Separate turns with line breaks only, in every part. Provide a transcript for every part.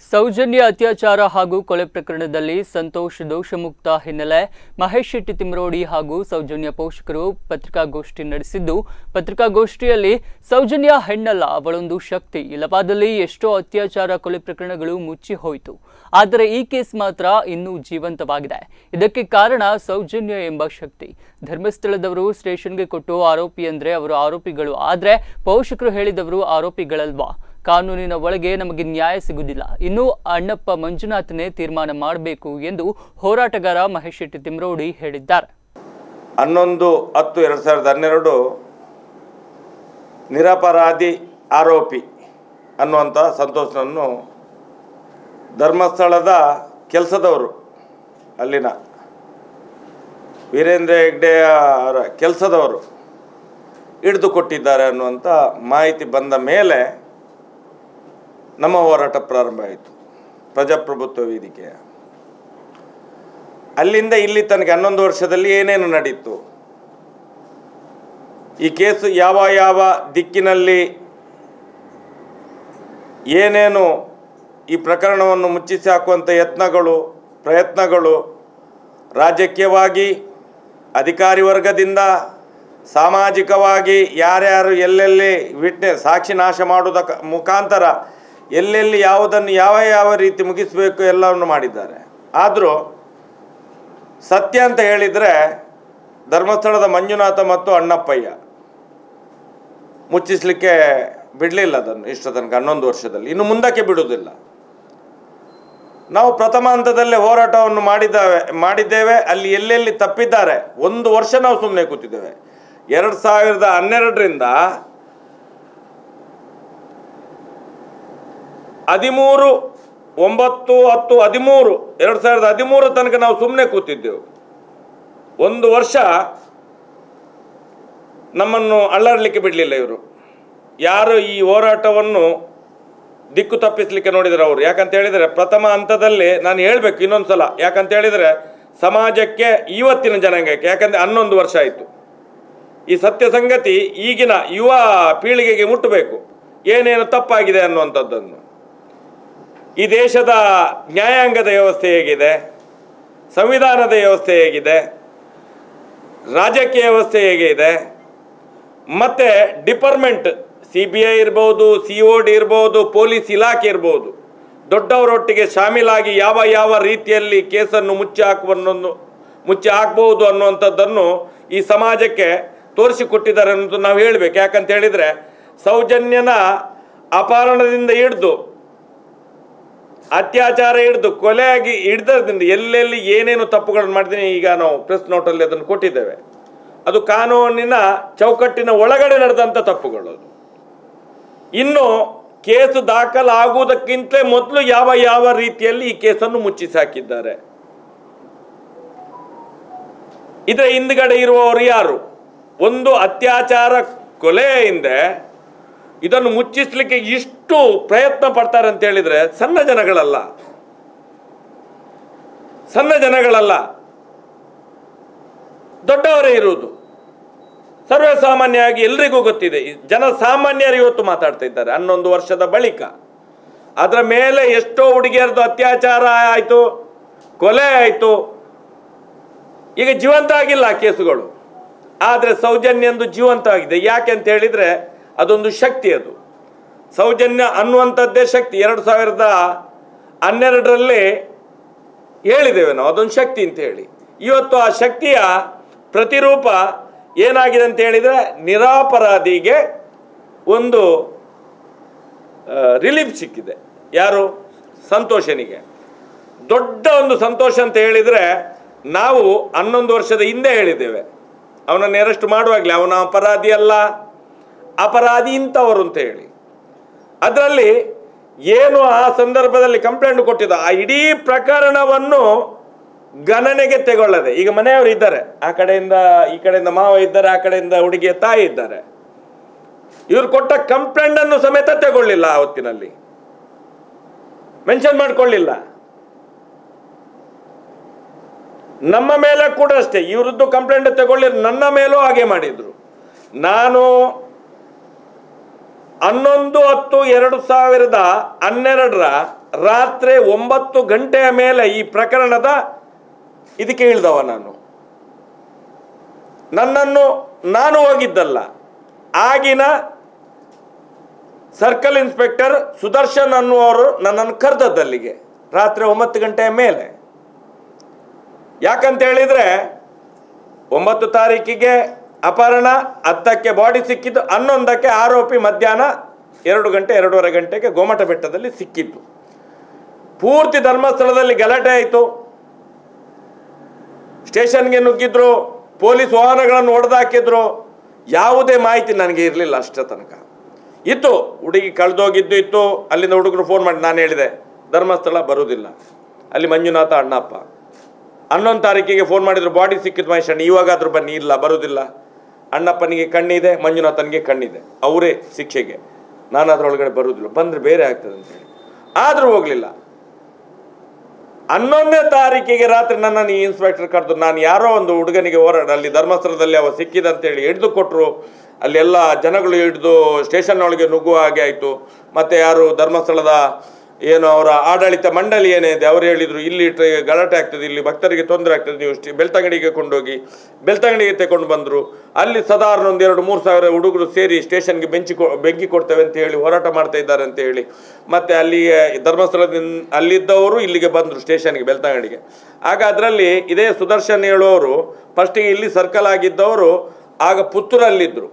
ಸೌಜನ್ಯ ಅತ್ಯಾಚಾರ ಹಾಗೂ ಕೊಲೆ ಪ್ರಕರಣದಲ್ಲಿ ಸಂತೋಷ್ ದೋಷಮುಕ್ತ ಹಿನ್ನೆಲೆ ಮಹೇಶ್ ಶೆಟ್ಟಿ ತಿಮ್ರೋಡಿ ಹಾಗೂ ಸೌಜನ್ಯ ಪೋಷಕರು ಪತ್ರಿಕಾಗೋಷ್ಠಿ ನಡೆಸಿದ್ದು, ಪತ್ರಿಕಾಗೋಷ್ಠಿಯಲ್ಲಿ ಸೌಜನ್ಯ ಹೆಣ್ಣಲ್ಲ, ಅವಳೊಂದು ಶಕ್ತಿ, ಇಲ್ಲವಾದಲ್ಲಿ ಎಷ್ಟೋ ಅತ್ಯಾಚಾರ ಕೊಲೆ ಪ್ರಕರಣಗಳು ಮುಚ್ಚಿ ಹೋಯಿತು. ಆದರೆ ಈ ಕೇಸ್ ಮಾತ್ರ ಇನ್ನೂ ಜೀವಂತವಾಗಿದೆ. ಇದಕ್ಕೆ ಕಾರಣ ಸೌಜನ್ಯ ಎಂಬ ಶಕ್ತಿ. ಧರ್ಮಸ್ಥಳದವರು ಸ್ಟೇಷನ್ಗೆ ಕೊಟ್ಟು ಆರೋಪಿ ಅಂದ್ರೆ ಅವರು ಆರೋಪಿಗಳು, ಆದ್ರೆ ಪೋಷಕರು ಹೇಳಿದವರು ಆರೋಪಿಗಳಲ್ವಾ? ಕಾನೂನಿನ ಒಳಗೆ ನಮಗೆ ನ್ಯಾಯ ಸಿಗುವುದಿಲ್ಲ. ಇನ್ನು ಅಣ್ಣಪ್ಪ ಮಂಜುನಾಥನೇ ತೀರ್ಮಾನ ಮಾಡಬೇಕು ಎಂದು ಹೋರಾಟಗಾರ ಮಹೇಶ್ ಶೆಟ್ಟಿ ತಿಮ್ರೋಡಿ ಹೇಳಿದ್ದಾರೆ.
11/10/2012 ನಿರಪರಾಧಿ ಆರೋಪಿ ಅನ್ನುವಂಥ ಸಂತೋಷನನ್ನು ಧರ್ಮಸ್ಥಳದ ಕೆಲಸದವರು, ಅಲ್ಲಿನ ವೀರೇಂದ್ರ ಹೆಗ್ಡೆ ಕೆಲಸದವರು ಹಿಡಿದು ಕೊಟ್ಟಿದ್ದಾರೆ ಅನ್ನುವಂಥ ಮಾಹಿತಿ ಬಂದ ಮೇಲೆ ನಮ್ಮ ಹೋರಾಟ ಪ್ರಾರಂಭ ಆಯಿತು. ಪ್ರಜಾಪ್ರಭುತ್ವ ವೇದಿಕೆಯ ಅಲ್ಲಿಂದ ಇಲ್ಲಿ ತನಕ 11 ವರ್ಷದಲ್ಲಿ ಏನೇನು ನಡೀತು, ಈ ಕೇಸು ಯಾವ ಯಾವ ದಿಕ್ಕಿನಲ್ಲಿ ಏನೇನು ಈ ಪ್ರಕರಣವನ್ನು ಮುಚ್ಚಿಸಿ ಹಾಕುವಂಥ ಪ್ರಯತ್ನಗಳು ರಾಜಕೀಯವಾಗಿ ಅಧಿಕಾರಿ ವರ್ಗದಿಂದ, ಸಾಮಾಜಿಕವಾಗಿ ಯಾರ್ಯಾರು ಎಲ್ಲೆಲ್ಲಿ ಸಾಕ್ಷಿ ನಾಶ ಮಾಡುವುದಕ್ಕೆ ಮುಖಾಂತರ ಎಲ್ಲೆಲ್ಲಿ ಯಾವುದನ್ನು ಯಾವ ರೀತಿ ಮುಗಿಸಬೇಕು ಎಲ್ಲವನ್ನು ಮಾಡಿದ್ದಾರೆ. ಆದರೂ ಸತ್ಯ ಅಂತ ಹೇಳಿದರೆ ಧರ್ಮಸ್ಥಳದ ಮಂಜುನಾಥ ಮತ್ತು ಅಣ್ಣಪ್ಪಯ್ಯ ಮುಚ್ಚಿಸಲಿಕ್ಕೆ ಬಿಡಲಿಲ್ಲ ಅದನ್ನು ಇಷ್ಟು ತನಕ 11 ವರ್ಷದಲ್ಲಿ. ಇನ್ನು ಮುಂದಕ್ಕೆ ಬಿಡುವುದಿಲ್ಲ. ನಾವು ಪ್ರಥಮ ಹಂತದಲ್ಲೇ ಹೋರಾಟವನ್ನು ಮಾಡಿದ್ದೇವೆ. ಅಲ್ಲಿ ಎಲ್ಲೆಲ್ಲಿ ತಪ್ಪಿದ್ದಾರೆ 1 ವರ್ಷ ನಾವು ಸುಮ್ಮನೆ ಕೂತಿದ್ದೇವೆ. 2012ರಿಂದ 2013 ತನಕ ನಾವು ಸುಮ್ಮನೆ ಕೂತಿದ್ದೆವು. 1 ವರ್ಷ ನಮ್ಮನ್ನು ಅಳ್ಳಾಡಲಿಕ್ಕೆ ಬಿಡಲಿಲ್ಲ ಇವರು. ಯಾರು ಈ ಹೋರಾಟವನ್ನು ದಿಕ್ಕು ತಪ್ಪಿಸಲಿಕ್ಕೆ ನೋಡಿದರೆ ಅವರು. ಯಾಕಂತ ಹೇಳಿದರೆ ಪ್ರಥಮ ಹಂತದಲ್ಲಿ ನಾನು ಹೇಳಬೇಕು ಇನ್ನೊಂದು ಸಲ, ಯಾಕಂತ ಹೇಳಿದರೆ ಸಮಾಜಕ್ಕೆ, ಇವತ್ತಿನ ಜನಾಂಗಕ್ಕೆ, ಯಾಕಂದರೆ 11 ವರ್ಷ ಆಯಿತು. ಈ ಸತ್ಯ ಸಂಗತಿ ಈಗಿನ ಯುವ ಪೀಳಿಗೆಗೆ ಮುಟ್ಟಬೇಕು, ಏನೇನು ತಪ್ಪಾಗಿದೆ ಅನ್ನುವಂಥದ್ದನ್ನು. ಈ ದೇಶದ ನ್ಯಾಯಾಂಗದ ವ್ಯವಸ್ಥೆ ಹೇಗಿದೆ, ಸಂವಿಧಾನದ ವ್ಯವಸ್ಥೆ ಹೇಗಿದೆ, ರಾಜಕೀಯ ವ್ಯವಸ್ಥೆ ಹೇಗಿದೆ, ಮತ್ತು ಡಿಪಾರ್ಟ್ಮೆಂಟ್ CBI ಇರ್ಬೋದು, COD ಇರ್ಬೋದು, ಪೊಲೀಸ್ ಇಲಾಖೆ ಇರ್ಬೋದು, ದೊಡ್ಡವರೊಟ್ಟಿಗೆ ಶಾಮೀಲಾಗಿ ಯಾವ ರೀತಿಯಲ್ಲಿ ಕೇಸನ್ನು ಮುಚ್ಚಿ ಹಾಕ್ಬೋದು ಅನ್ನುವಂಥದ್ದನ್ನು ಈ ಸಮಾಜಕ್ಕೆ ತೋರಿಸಿಕೊಟ್ಟಿದ್ದಾರೆ ಅನ್ನೋದು ನಾವು ಹೇಳಬೇಕು. ಯಾಕಂತ ಹೇಳಿದರೆ ಸೌಜನ್ಯನ ಅಪಹರಣದಿಂದ ಹಿಡಿದು ಅತ್ಯಾಚಾರ ಹಿಡಿದು ಕೊಲೆಯಾಗಿ ಹಿಡಿದ್ರಿಂದ ಎಲ್ಲೆಲ್ಲಿ ಏನೇನು ತಪ್ಪುಗಳನ್ನು ಮಾಡಿದ್ದೀನಿ ಈಗ ನಾವು ಪ್ರೆಸ್ ನೋಟಲ್ಲಿ ಅದನ್ನು ಕೊಟ್ಟಿದ್ದೇವೆ. ಅದು ಕಾನೂನಿನ ಚೌಕಟ್ಟಿನ ಒಳಗಡೆ ನಡೆದಂಥ ತಪ್ಪುಗಳು. ಇನ್ನು ಕೇಸು ದಾಖಲಾಗುವುದಕ್ಕಿಂತ ಮೊದಲು ಯಾವ ರೀತಿಯಲ್ಲಿ ಈ ಕೇಸನ್ನು ಮುಚ್ಚಿಸಿ ಹಾಕಿದ್ದಾರೆ. ಇದರ ಹಿಂದ್ಗಡೆ ಇರುವವರು ಯಾರು? ಒಂದು ಅತ್ಯಾಚಾರ ಕೊಲೆ ಹಿಂದೆ ಇದನ್ನು ಮುಚ್ಚಿಸಲಿಕ್ಕೆ ಇಷ್ಟು ಪ್ರಯತ್ನ ಪಡ್ತಾರೆ ಅಂತ ಹೇಳಿದ್ರೆ ಸಣ್ಣ ಜನಗಳಲ್ಲ, ದೊಡ್ಡವರೇ ಇರುವುದು. ಸರ್ವೇ ಸಾಮಾನ್ಯವಾಗಿ ಎಲ್ರಿಗೂ ಗೊತ್ತಿದೆ. ಜನಸಾಮಾನ್ಯರು ಇವತ್ತು ಮಾತಾಡ್ತಾ ಇದ್ದಾರೆ 11 ವರ್ಷದ ಬಳಿಕ. ಅದರ ಮೇಲೆ ಎಷ್ಟೋ ಹುಡುಗಿಯರದು ಅತ್ಯಾಚಾರ ಆಯಿತು, ಕೊಲೆ ಆಯಿತು. ಈಗ ಜೀವಂತ ಆಗಿಲ್ಲ ಆ ಕೇಸುಗಳು, ಆದರೆ ಸೌಜನ್ಯಂದು ಜೀವಂತ ಆಗಿದೆ. ಯಾಕೆ ಅಂತ ಹೇಳಿದರೆ ಅದೊಂದು ಶಕ್ತಿ. ಅದು ಸೌಜನ್ಯ ಅನ್ನುವಂಥದ್ದೇ ಶಕ್ತಿ. 2012ರಲ್ಲಿ ಹೇಳಿದ್ದೇವೆ ನಾವು, ಅದೊಂದು ಶಕ್ತಿ ಅಂತ ಹೇಳಿ. ಇವತ್ತು ಆ ಶಕ್ತಿಯ ಪ್ರತಿರೂಪ ಏನಾಗಿದೆ ಅಂತ ಹೇಳಿದರೆ ನಿರಪರಾಧಿಗೆ ಒಂದು ರಿಲೀಫ್ ಸಿಕ್ಕಿದೆ. ಯಾರು? ಸಂತೋಷನಿಗೆ. ದೊಡ್ಡ ಒಂದು ಸಂತೋಷ ಅಂತ ಹೇಳಿದರೆ ನಾವು 11 ವರ್ಷದ ಹಿಂದೆ ಹೇಳಿದ್ದೇವೆ, ಅವನನ್ನು ಅರೆಸ್ಟ್ ಮಾಡುವಾಗಲೇ ಅವನ ಅಪರಾಧಿ ಅಲ್ಲ, ಅಪರಾಧಿ ಇಂಥವರು ಅಂತ ಹೇಳಿ. ಅದರಲ್ಲಿ ಏನು ಆ ಸಂದರ್ಭದಲ್ಲಿ ಕಂಪ್ಲೇಂಟ್ ಕೊಟ್ಟಿದ್ದ ಆ ಇಡೀ ಪ್ರಕರಣವನ್ನು ಗಣನೆಗೆ ತೆಗೊಳ್ಳದೆ, ಈಗ ಮನೆಯವರು ಇದ್ದಾರೆ, ಆ ಕಡೆಯಿಂದ ಈ ಕಡೆಯಿಂದ ಮಾವ ಇದ್ದಾರೆ, ಆ ಕಡೆಯಿಂದ ಹುಡುಗಿಯ ತಾಯಿ ಇದ್ದಾರೆ, ಇವರು ಕೊಟ್ಟ ಕಂಪ್ಲೇಂಟ್ ಅನ್ನು ಸಮೇತ ತಗೊಳ್ಳಿಲ್ಲ. ಆ ಹೊತ್ತಿನಲ್ಲಿ ಮೆನ್ಷನ್ ಮಾಡಿಕೊಳ್ಳಿಲ್ಲ. ನಮ್ಮ ಮೇಲೆ ಕೂಡ ಅಷ್ಟೇ, ಇವರದ್ದು ಕಂಪ್ಲೇಂಟ್ ತಗೊಳ್ಳಿ, ನನ್ನ ಮೇಲೂ ಹಾಗೆ ಮಾಡಿದ್ರು. ನಾನು 11/10/2012 ರಾತ್ರಿ 9 ಗಂಟೆಯ ಮೇಲೆ ಈ ಪ್ರಕರಣದ ಇದಕ್ಕೆ ಇಳಿದವ ನಾನು ಹೋಗಿದ್ದಲ್ಲ, ಆಗಿನ ಸರ್ಕಲ್ ಇನ್ಸ್ಪೆಕ್ಟರ್ ಸುದರ್ಶನ್ ಅನ್ನುವರು ನನ್ನನ್ನು ಕರೆದದ್ದಲ್ಲಿಗೆ ರಾತ್ರಿ 9 ಗಂಟೆಯ ಮೇಲೆ. ಯಾಕಂತ ಹೇಳಿದರೆ 9 ತಾರೀಕಿಗೆ ಅಪಹರಣ, 10ಕ್ಕೆ ಬಾಡಿ ಸಿಕ್ಕಿದ್ದು, 11ಕ್ಕೆ ಆರೋಪಿ ಮಧ್ಯಾಹ್ನ 2 ಗಂಟೆ 2:30 ಗಂಟೆಗೆ ಗೋಮಟ ಬೆಟ್ಟದಲ್ಲಿ ಸಿಕ್ಕಿದ್ದು. ಪೂರ್ತಿ ಧರ್ಮಸ್ಥಳದಲ್ಲಿ ಗಲಾಟೆ ಆಯಿತು. ಸ್ಟೇಷನ್ಗೆ ನುಗ್ಗಿದ್ರು, ಪೊಲೀಸ್ ವಾಹನಗಳನ್ನು ಹೊಡೆದಾಕಿದ್ರು. ಯಾವುದೇ ಮಾಹಿತಿ ನನಗೆ ಇರಲಿಲ್ಲ ಅಷ್ಟೇ ತನಕ. ಇತ್ತು ಹುಡುಗಿ ಕಳೆದೋಗಿದ್ದು ಇತ್ತು. ಅಲ್ಲಿಂದ ಹುಡುಗರು ಫೋನ್ ಮಾಡಿ ನಾನು ಹೇಳಿದೆ ಧರ್ಮಸ್ಥಳ ಬರುವುದಿಲ್ಲ, ಅಲ್ಲಿ ಮಂಜುನಾಥ ಅಣ್ಣಪ್ಪ. 11 ತಾರೀಕಿಗೆ ಫೋನ್ ಮಾಡಿದ್ರು, ಬಾಡಿ ಸಿಕ್ಕಿದ್ದು ಮಹೇಶಣ್ಣ, ಇವಾಗಾದ್ರೂ ಬನ್ನಿ. ಇಲ್ಲ ಬರುವುದಿಲ್ಲ, ಅಣ್ಣಪ್ಪನಿಗೆ ಕಣ್ಣಿದೆ, ಮಂಜುನಾಥನಿಗೆ ಕಣ್ಣಿದೆ, ಅವರೇ ಶಿಕ್ಷೆಗೆ, ನಾನು ಅದರೊಳಗಡೆ ಬರುವುದಿಲ್ಲ, ಬಂದರೆ ಬೇರೆ ಆಗ್ತದೆ ಅಂತೇಳಿ. ಆದರೂ ಹೋಗಲಿಲ್ಲ. 11ನೇ ತಾರೀಕಿಗೆ ರಾತ್ರಿ ನನ್ನನ್ನು ಈ ಇನ್ಸ್ಪೆಕ್ಟರ್ ಕರೆದು, ನಾನು ಯಾರೋ ಒಂದು ಹುಡುಗನಿಗೆ ಅಲ್ಲಿ ಧರ್ಮಸ್ಥಳದಲ್ಲಿ ಅವ ಸಿಕ್ಕಿದಂತೇಳಿ ಹಿಡಿದು ಕೊಟ್ಟರು. ಅಲ್ಲೆಲ್ಲ ಜನಗಳು ಹಿಡಿದು ಸ್ಟೇಷನ್ ಒಳಗೆ ನುಗ್ಗುವ ಹಾಗೆ ಆಯಿತು. ಮತ್ತು ಯಾರು ಧರ್ಮಸ್ಥಳದ ಏನು ಅವರ ಆಡಳಿತ ಮಂಡಳಿ ಏನಿದೆ ಅವರು ಹೇಳಿದರು, ಇಲ್ಲಿ ಗಲಾಟೆ ಆಗ್ತದೆ, ಇಲ್ಲಿ ಭಕ್ತರಿಗೆ ತೊಂದರೆ ಆಗ್ತದೆ, ನೀವು ಬೆಳ್ತಂಗಡಿಗೆ ಕೊಂಡೋಗಿ. ಬೆಳ್ತಂಗಡಿಗೆ ತಗೊಂಡು ಬಂದರು. ಅಲ್ಲಿ ಸಾಧಾರಣ 2-3 ಸಾವಿರ ಹುಡುಗರು ಸೇರಿ ಸ್ಟೇಷನ್ಗೆ ಬೆಂಕಿ ಕೊಡ್ತೇವೆ ಅಂತ ಹೇಳಿ ಹೋರಾಟ ಮಾಡ್ತಾ ಇದ್ದಾರೆ ಅಂತ ಹೇಳಿ. ಮತ್ತು ಅಲ್ಲಿಗೆ ಧರ್ಮಸ್ಥಳದಿಂದ ಅಲ್ಲಿದ್ದವರು ಇಲ್ಲಿಗೆ ಬಂದರು ಸ್ಟೇಷನ್ಗೆ, ಬೆಳ್ತಂಗಡಿಗೆ. ಆಗ ಅದರಲ್ಲಿ ಇದೇ ಸುದರ್ಶನ್ ಹೇಳುವವರು ಫಸ್ಟಿಗೆ ಇಲ್ಲಿ ಸರ್ಕಲ್ ಆಗಿದ್ದವರು ಆಗ ಪುತ್ತೂರಲ್ಲಿದ್ದರು.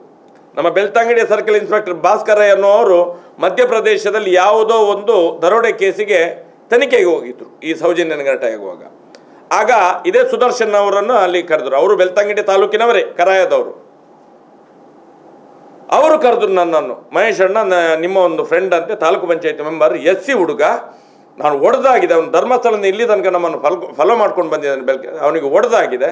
ನಮ್ಮ ಬೆಳ್ತಂಗಡಿಯ ಸರ್ಕಲ್ ಇನ್ಸ್ಪೆಕ್ಟರ್ ಭಾಸ್ಕರ ಎನ್ನುವರು ಮಧ್ಯಪ್ರದೇಶದಲ್ಲಿ ಯಾವುದೋ ಒಂದು ದರೋಡೆ ಕೇಸಿಗೆ ತನಿಖೆಗೆ ಹೋಗಿದ್ರು ಈ ಸೌಜನ್ಯನ ಗಲಾಟೆ ಆಗುವಾಗ. ಆಗ ಇದೇ ಸುದರ್ಶನ್ ಅವರನ್ನು ಅಲ್ಲಿ ಕರೆದ್ರು. ಅವರು ಬೆಳ್ತಂಗಡಿ ತಾಲೂಕಿನವರೇ, ಕರಾಯದವರು. ಅವರು ಕರೆದ್ರು ನನ್ನನ್ನು, ಮಹೇಶ್ ಅಣ್ಣ ನಿಮ್ಮ ಒಂದು ಫ್ರೆಂಡ್ ಅಂತೆ, ತಾಲೂಕು ಪಂಚಾಯತ್ ಮೆಂಬರ್, SC ಹುಡುಗ, ನಾನು ಒಡೆದಾಗಿದೆ, ಅವನು ಧರ್ಮಸ್ಥಳದಿಂದ ಇಲ್ಲಿ ತನಕ ನಮ್ಮನ್ನು ಫಾಲೋ ಮಾಡ್ಕೊಂಡು ಬಂದಿದ್ದಾನೆ, ಅವನಿಗೆ ಒಡೆದಾಗಿದೆ,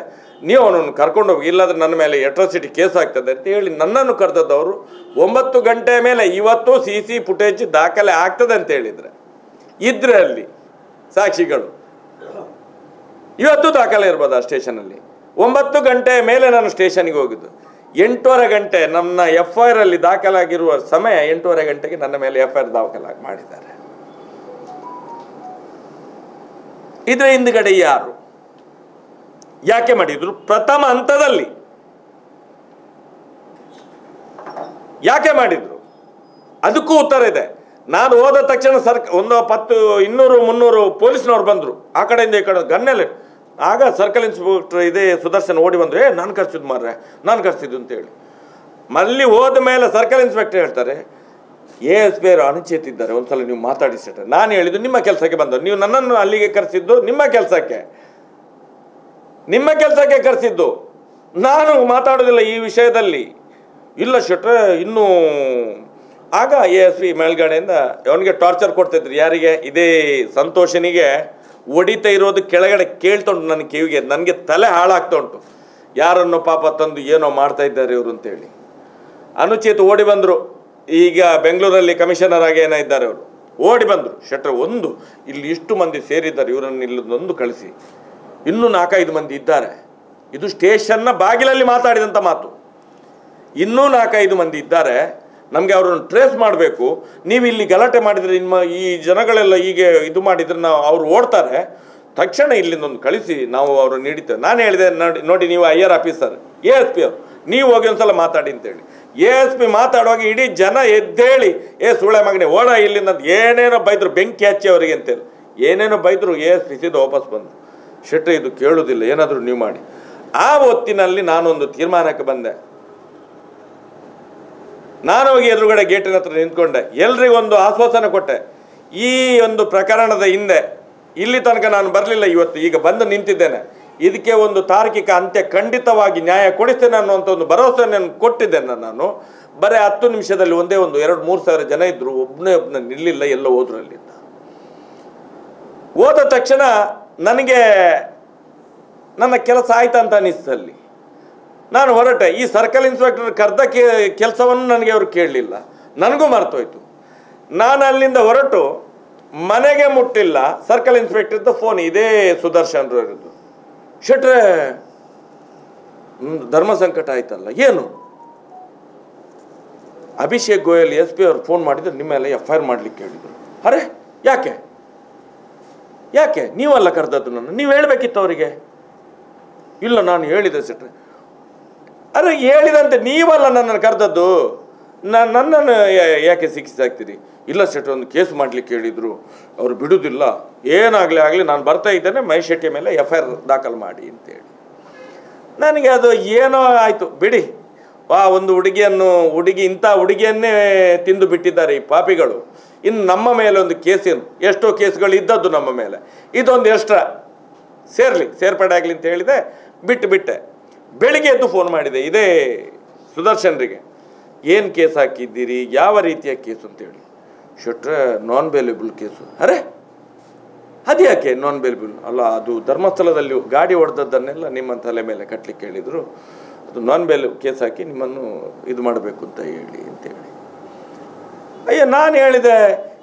ನೀವು ಅವನನ್ನು ಕರ್ಕೊಂಡು ಹೋಗಿ, ಇಲ್ಲಾಂದ್ರೆ ನನ್ನ ಮೇಲೆ ಅಟ್ರಾಸಿಟಿ ಕೇಸ್ ಆಗ್ತದೆ ಅಂತ ಹೇಳಿ ನನ್ನನ್ನು ಕರೆದದ್ದವರು. 9 ಗಂಟೆ ಮೇಲೆ ಇವತ್ತು CC ಫುಟೇಜ್ ದಾಖಲೆ ಆಗ್ತದೆ ಅಂತ ಹೇಳಿದರೆ ಇದ್ರೆ ಅಲ್ಲಿ ಸಾಕ್ಷಿಗಳು ಇವತ್ತು ದಾಖಲೆ ಇರ್ಬೋದು ಆ ಸ್ಟೇಷನಲ್ಲಿ. 9 ಗಂಟೆ ಮೇಲೆ ನಾನು ಸ್ಟೇಷನ್ಗೆ ಹೋಗಿದ್ದು. 8:30 ಗಂಟೆ ನನ್ನ FIR ಅಲ್ಲಿ ದಾಖಲಾಗಿರುವ ಸಮಯ 8:30 ಗಂಟೆಗೆ ನನ್ನ ಮೇಲೆ FIR ದಾಖಲಾಗಿ ಮಾಡಿದ್ದಾರೆ. ಇದರ ಹಿಂದುಗಡೆ ಯಾರು, ಯಾಕೆ ಮಾಡಿದ್ರು? ಪ್ರಥಮ ಹಂತದಲ್ಲಿ ಯಾಕೆ ಮಾಡಿದ್ರು ಅದಕ್ಕೂ ಉತ್ತರ ಇದೆ. ನಾನು ಹೋದ ತಕ್ಷಣ ಒಂದು 10, 200, 300 ಪೊಲೀಸ್ನವ್ರು ಬಂದರು ಆ ಕಡೆಯಿಂದ ಈ ಕಡೆ ಗನ್ನೆಲ್ಲ. ಆಗ ಸರ್ಕಲ್ ಇನ್ಸ್ಪೆಕ್ಟರ್ ಇದೇ ಸುದರ್ಶನ್ ಓಡಿ ಬಂದರು, ನಾನು ಕರ್ಸಿದ್ದು ಮಾರ್ರೆ, ನಾನು ಕರ್ಸಿದ್ದು ಅಂತೇಳಿ. ಮಲ್ಲಿ ಹೋದ ಮೇಲೆ ಸರ್ಕಲ್ ಇನ್ಸ್ಪೆಕ್ಟರ್ ಹೇಳ್ತಾರೆ, ASP ಅನುಚೇತಿದ್ದಾರೆ, ಒಂದ್ಸಲ ನೀವು ಮಾತಾಡಿಸಿಟ್ರೆ. ನಾನು ಹೇಳಿದ್ದು ನಿಮ್ಮ ಕೆಲಸಕ್ಕೆ ಬಂದವರು, ನೀವು ನನ್ನನ್ನು ಅಲ್ಲಿಗೆ ಕರೆಸಿದ್ದು ನಿಮ್ಮ ಕೆಲಸಕ್ಕೆ ಕರೆಸಿದ್ದು, ನಾನು ಮಾತಾಡೋದಿಲ್ಲ ಈ ವಿಷಯದಲ್ಲಿ. ಇಲ್ಲ ಶೆಟ್ರೆ ಇನ್ನೂ. ಆಗ ASP ಮೇಲ್ಗಡೆಯಿಂದ ಅವನಿಗೆ ಟಾರ್ಚರ್ ಕೊಡ್ತಿದ್ರು. ಯಾರಿಗೆ? ಇದೇ ಸಂತೋಷನಿಗೆ ಹೊಡಿತಾ ಇರೋದು ಕೆಳಗಡೆ ಕೇಳ್ತುಂಟು ನನ್ನ ಕಿವಿಗೆ. ನನಗೆ ತಲೆ ಹಾಳಾಗ್ತಾ ಉಂಟು, ಯಾರನ್ನು ಪಾಪ ತಂದು ಏನೋ ಮಾಡ್ತಾ ಇದ್ದಾರೆ ಇವರು ಅಂತೇಳಿ. ಅನುಚೇತ ಓಡಿ ಬಂದರು. ಈಗ ಬೆಂಗಳೂರಲ್ಲಿ ಕಮಿಷನರ್ ಆಗಿ ಇದ್ದಾರೆ ಅವರು. ಓಡಿ ಬಂದರು, ಶೆಟ್ರೆ ಒಂದು ಇಲ್ಲಿ ಇಷ್ಟು ಮಂದಿ ಸೇರಿದ್ದಾರೆ, ಇವರನ್ನು ಇಲ್ಲೊಂದು ಕಳಿಸಿ, ಇನ್ನೂ 4-5 ಮಂದಿ ಇದ್ದಾರೆ. ಇದು ಸ್ಟೇಷನ್ನ ಬಾಗಿಲಲ್ಲಿ ಮಾತಾಡಿದಂಥ ಮಾತು. ಇನ್ನೂ 4-5 ಮಂದಿ ಇದ್ದಾರೆ, ನಮಗೆ ಅವರನ್ನು ಟ್ರೇಸ್ ಮಾಡಬೇಕು. ನೀವು ಇಲ್ಲಿ ಗಲಾಟೆ ಮಾಡಿದರೆ ನಿಮ್ಮ ಈ ಜನಗಳೆಲ್ಲ ಹೀಗೆ ಇದು ಮಾಡಿದರೆ ಅವರು ಓಡ್ತಾರೆ, ತಕ್ಷಣ ಇಲ್ಲಿಂದೊಂದು ಕಳಿಸಿ, ನಾವು ಅವ್ರನ್ನ ಹಿಡಿತೇವೆ. ನಾನು ಹೇಳಿದೆ, ನೋಡಿ ನೀವು IR ಆಫೀಸರ್ ASP ಅವರು, ನೀವು ಹೋಗಿ ಒಂದ್ಸಲ ಮಾತಾಡಿ ಅಂತೇಳಿ. ASP ಮಾತಾಡುವಾಗ ಇಡೀ ಜನ ಎದ್ದೇಳಿ, ಸುಳೆ ಮಗನೇ ಓಡ ಇಲ್ಲಿಂದ ಏನೇನೋ ಬೈದರು, ಬೆಂಕಿ ಹಚ್ಚಿ ಅವರಿಗೆ ಅಂತೇಳಿ ಏನೇನೋ ಬೈದರು. ASP ಸಿದ್ದು ವಾಪಸ್ ಬಂದರು. ಶೆಟ್ರೆ ಇದು ಕೇಳುವುದಿಲ್ಲ, ಏನಾದರೂ ನೀವು ಮಾಡಿ. ಆ ಹೊತ್ತಿನಲ್ಲಿ ನಾನೊಂದು ತೀರ್ಮಾನಕ್ಕೆ ಬಂದೆ. ನಾನು ಹೋಗಿ ಎದುರುಗಡೆ ಗೇಟಿನ ಹತ್ರ ನಿಂತ್ಕೊಂಡೆ, ಎಲ್ರಿಗೊಂದು ಆಶ್ವಾಸನೆ ಕೊಟ್ಟೆ. ಈ ಒಂದು ಪ್ರಕರಣದ ಹಿಂದೆ ಇಲ್ಲಿ ತನಕ ನಾನು ಬರಲಿಲ್ಲ, ಇವತ್ತು ಈಗ ಬಂದು ನಿಂತಿದ್ದೇನೆ. ಇದಕ್ಕೆ ಒಂದು ತಾರ್ಕಿಕ ಅಂತ್ಯ ಖಂಡಿತವಾಗಿ ನ್ಯಾಯ ಕೊಡಿಸ್ತೇನೆ ಅನ್ನುವಂಥ ಒಂದು ಭರವಸೆಯನ್ನು ಕೊಟ್ಟಿದ್ದೇನೆ ನಾನು. ಬರೀ 10 ನಿಮಿಷದಲ್ಲಿ ಒಂದೇ 2-3 ಸಾವಿರ ಜನ ಇದ್ದರು, ಒಬ್ಬನೇ ನಿಲ್ಲಿಲ್ಲ, ಎಲ್ಲ ಹೋದ್ರು ಅಲ್ಲಿಂದ. ಹೋದ ತಕ್ಷಣ ನನಗೆ ನನ್ನ ಕೆಲಸ ಆಯ್ತಂತ ಅನಿಸ್ತಲ್ಲಿ. ನಾನು ಹೊರಟೆ. ಈ ಸರ್ಕಲ್ ಇನ್ಸ್ಪೆಕ್ಟರ್ ಕರೆದ ಕೆಲಸವನ್ನು ನನಗೆ ಅವರು ಕೇಳಲಿಲ್ಲ, ನನಗೂ ಮರ್ತೋಯ್ತು. ನಾನು ಅಲ್ಲಿಂದ ಹೊರಟು ಮನೆಗೆ ಮುಟ್ಟಿಲ್ಲ, ಸರ್ಕಲ್ ಇನ್ಸ್ಪೆಕ್ಟರ್ದು ಫೋನ್ ಇದೇ ಸುದರ್ಶನ್ ಇರೋದು. ಶೆಟ್ರೆ ಧರ್ಮ ಸಂಕಟ ಆಯ್ತಲ್ಲ, ಏನು? ಅಭಿಷೇಕ್ ಗೋಯಲ್ SP ಅವರು ಫೋನ್ ಮಾಡಿದ್ರು, ನಿಮ್ಮ ಮೇಲೆ FIR ಮಾಡಲಿಕ್ಕೆ ಹೇಳಿದರು. ಅರೆ ಯಾಕೆ? ಯಾಕೆ ನೀವಲ್ಲ ಕರೆದದ್ದು ನನ್ನ, ನೀವು ಹೇಳಬೇಕಿತ್ತು ಅವರಿಗೆ. ಇಲ್ಲ ನಾನು ಹೇಳಿದೆ ಸೆಟ್ರೆ. ಅರೆ ಹೇಳಿದಂತೆ ನೀವಲ್ಲ ನನ್ನನ್ನು ಕರೆದದ್ದು, ನನ್ನನ್ನು ಯಾಕೆ ಶಿಕ್ಷಿಸಾಗ್ತೀರಿ? ಇಲ್ಲ ಸೆಟ್ರೆ, ಒಂದು ಕೇಸ್ ಮಾಡಲಿಕ್ಕೆ ಹೇಳಿದರು, ಅವರು ಬಿಡುವುದಿಲ್ಲ, ಏನಾಗಲಿ ನಾನು ಬರ್ತಾ ಇದ್ದೇನೆ, ಮಹೇಶ್ ಶೆಟ್ಟಿ ಮೇಲೆ FIR ದಾಖಲು ಮಾಡಿ ಅಂತೇಳಿ. ನನಗೆ ಅದು ಏನೋ ಆಯಿತು, ಬಿಡಿ. ಒಂದು ಹುಡುಗಿ ಇಂಥ ಹುಡುಗಿಯನ್ನೇ ತಿಂದು ಬಿಟ್ಟಿದ್ದಾರೆ ಈ ಪಾಪಿಗಳು. ಇನ್ನು ನಮ್ಮ ಮೇಲೆ ಒಂದು ಕೇಸೇನು, ಎಷ್ಟೋ ಕೇಸ್ಗಳು ಇದ್ದದ್ದು ನಮ್ಮ ಮೇಲೆ, ಇದೊಂದು ಎಕ್ಸ್ಟ್ರಾ ಸೇರ್ಪಡೆ ಆಗಲಿ ಅಂತ ಹೇಳಿದೆ, ಬಿಟ್ಟೆ. ಬೆಳಿಗ್ಗೆ ಎದ್ದು ಫೋನ್ ಮಾಡಿದೆ ಇದೇ ಸುದರ್ಶನ್ರಿಗೆ, ಏನು ಕೇಸ್ ಹಾಕಿದ್ದೀರಿ, ಯಾವ ರೀತಿಯ ಕೇಸು ಅಂತೇಳಿ. ಶೆಟ್ರೆ ನಾನ್ ಬೇಲೇಬಲ್ ಕೇಸು. ಅರೆ ಅದು ಯಾಕೆ ನಾನ್ ಬೇಲೇಬಲ್? ಅಲ್ಲ, ಅದು ಧರ್ಮಸ್ಥಳದಲ್ಲಿ ಗಾಡಿ ಹೊಡೆದದ್ದನ್ನೆಲ್ಲ ನಿಮ್ಮ ತಲೆ ಮೇಲೆ ಕಟ್ಟಲಿಕ್ಕೆ ಹೇಳಿದರು, ಅದು ನಾನ್ ಬೇಲ್ ಕೇಸ್ ಹಾಕಿ ನಿಮ್ಮನ್ನು ಇದು ಮಾಡಬೇಕು ಅಂತ ಹೇಳಿ ಅಂತೇಳಿ. ಅಯ್ಯ ನಾನು ಹೇಳಿದೆ,